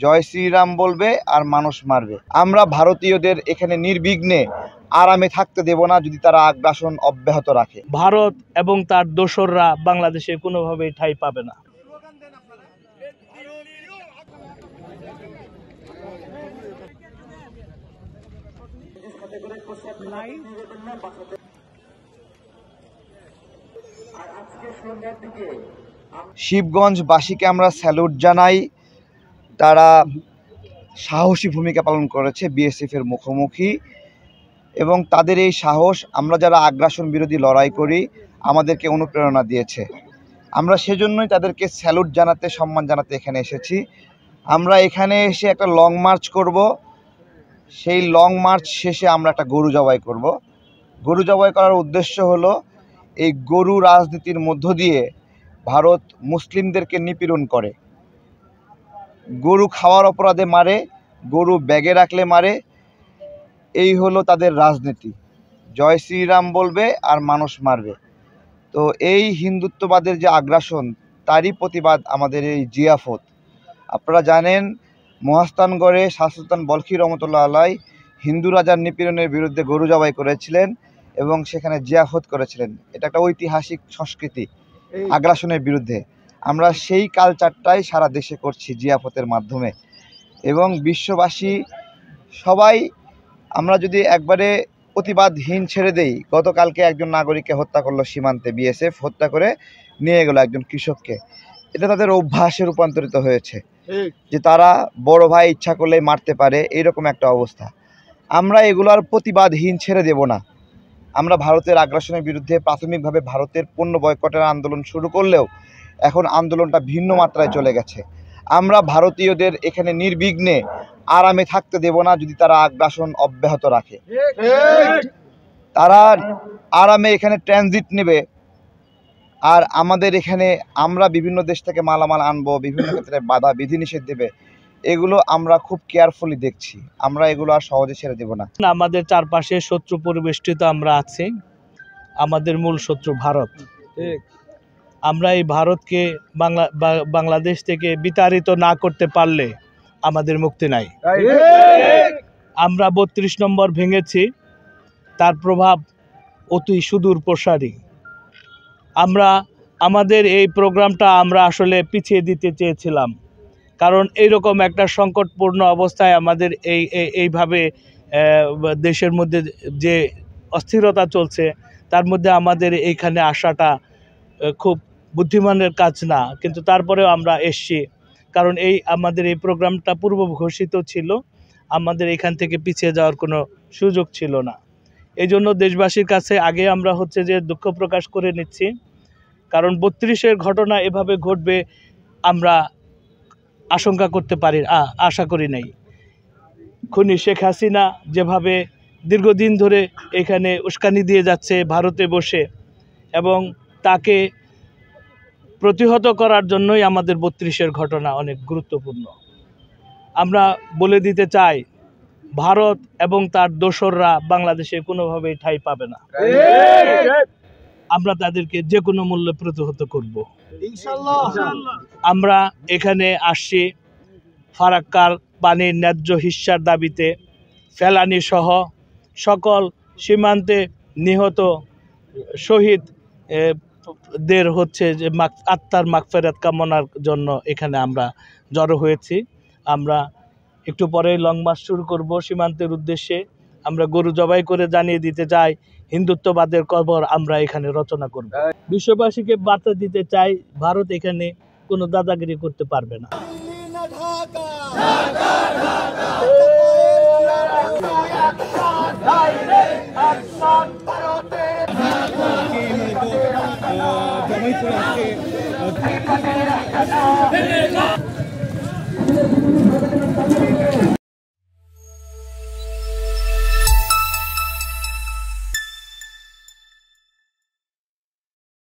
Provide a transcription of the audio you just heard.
জয় শ্রীরাম বলবে আর মানুষ মারবে। আমরা ভারতীয়দের এখানে নির্বিঘ্নে আরামে থাকতে দেব না যদি তারা আগ্রাসন অব্যাহত রাখে। ভারত এবং তার দোসররা বাংলাদেশে কোনোভাবেই ঠাঁই পাবে না। শিবগঞ্জবাসীকে আমরা স্যালুট জানাই। তারা সাহসী ভূমিকা পালন করেছে বিএসএফ এর মুখোমুখি, এবং তাদের এই সাহস আমরা যারা আগ্রাসন বিরোধী লড়াই করি আমাদেরকে অনুপ্রেরণা দিয়েছে। আমরা সেজন্যই তাদেরকে স্যালুট জানাতে, সম্মান জানাতে এখানে এসেছি। আমরা এখানে এসে একটা লং মার্চ করব। সেই লং মার্চ শেষে আমরা একটা গরু জবাই করব। গরু জবাই করার উদ্দেশ্য হলো এই গরু রাজনীতির মধ্য দিয়ে ভারত মুসলিমদেরকে নিপীড়ন করে। গরু খাওয়ার অপরাধে মারে, গরু ব্যাগে রাখলে মারে, এই হলো তাদের রাজনীতি। জয় শ্রীরাম বলবে আর মানুষ মারবে। তো এই হিন্দুত্ববাদের যে আগ্রাসন, তারই প্রতিবাদ আমাদের এই জিয়াফত। আপনারা জানেন মহাস্থানগড়ে শাহ সুলতান বলখি রহমতুল্লাহ আলাই হিন্দু রাজার নিপীড়নের বিরুদ্ধে গরু জবাই করেছিলেন এবং সেখানে জিয়াফত করেছিলেন। এটা একটা ঐতিহাসিক সংস্কৃতি আগ্রাসনের বিরুদ্ধে। আমরা সেই কালচারটাই সারা দেশে করছি জিয়াফতের মাধ্যমে, এবং বিশ্ববাসী সবাই আমরা যদি একবারে প্রতিবাদহীন ছেড়ে দেই। গতকালকে একজন নাগরিককে হত্যা করলো সীমান্তে, বিএসএফ হত্যা করে নিয়ে গেল একজন কৃষককে। এটা তাদের অভ্যাসে রূপান্তরিত হয়েছে যে তারা বড় ভাই ইচ্ছা করলেই মারতে পারে, এইরকম একটা অবস্থা। আমরা এগুলোর প্রতিবাদহীন ছেড়ে দেব না। আমরা ভারতের আগ্রাসনের বিরুদ্ধে প্রাথমিকভাবে ভারতের পণ্য বয়কটের আন্দোলন শুরু করলেও এখন আন্দোলনটা ভিন্ন মাত্রায় চলে গেছে। আমরা ভারতীয়দের এখানে নির্বিঘ্নে আরামে থাকতে দেব না যদি তারা আগ্রাসন অব্যাহত রাখে। তারা আরামে এখানে ট্রানজিট নেবে, আর আমাদের এখানে আমরা বিভিন্ন দেশ থেকে মালামাল আনবো, বিভিন্ন ক্ষেত্রে বাধা বিধিনিষেধ দেবে। এগুলো আমরা খুব কেয়ারফুলি দেখছি। আমরা এগুলো আর সহজে ছেড়ে দেব না। আমাদের চারপাশে শত্রু পরিবেষ্টিত আমরা আছি। আমাদের মূল শত্রু ভারত। আমরা এই ভারতকে বাংলাদেশ থেকে বিতাড়িত না করতে পারলে আমাদের মুক্তি নাই। আমরা ৩২ নম্বর ভেঙেছি, তার প্রভাব অতি সুদূর প্রসারী। আমরা আমাদের এই প্রোগ্রামটা আমরা আসলে পিছিয়ে দিতে চেয়েছিলাম, কারণ এইরকম একটা সংকটপূর্ণ অবস্থায় আমাদের এইভাবে দেশের মধ্যে যে অস্থিরতা চলছে তার মধ্যে আমাদের এইখানে আসাটা খুব বুদ্ধিমানের কাজ না, কিন্তু তারপরেও আমরা এসছি। কারণ আমাদের এই প্রোগ্রামটা পূর্ব ঘোষিত ছিল, আমাদের এখান থেকে পিছিয়ে যাওয়ার কোনো সুযোগ ছিল না। এই জন্য দেশবাসীর কাছে আগে আমরা যে দুঃখ প্রকাশ করে নিচ্ছি, কারণ ৩২-এর ঘটনা এভাবে ঘটবে আমরা আশঙ্কা করতে পারি, আশা করি নাই। খুনি শেখ হাসিনা যেভাবে দীর্ঘদিন ধরে এখানে উস্কানি দিয়ে যাচ্ছে ভারতে বসে, এবং তাকে প্রতিহত করার জন্যই আমাদের ৩২-এর ঘটনা অনেক গুরুত্বপূর্ণ। আমরা বলে দিতে চাই ভারত এবং তার দোসররা বাংলাদেশে কোনোভাবেই ঠাঁই পাবে না। আমরা তাদেরকে যে কোনো মূল্যে প্রতিহত করব ইনশাআল্লাহ। আমরা এখানে আসছি ফারাক্কার পানির ন্যায্য হিস্যার দাবিতে, ফেলানি সহ সকল সীমান্তে নিহত শহীদ দের যে আত্মার মাগফিরাত কামনার জন্য এখানে আমরা জড়ো হয়েছি। আমরা একটু পরে লং মার্চ শুরু করব সীমান্তের উদ্দেশ্যে। আমরা গরু জবাই করে জানিয়ে দিতে চাই হিন্দুত্ববাদের কবর আমরা এখানে রচনা করব। বিশ্ববাসীকে বার্তা দিতে চাই ভারত এখানে কোনো দাদাগিরি করতে পারবে না। জবাই করে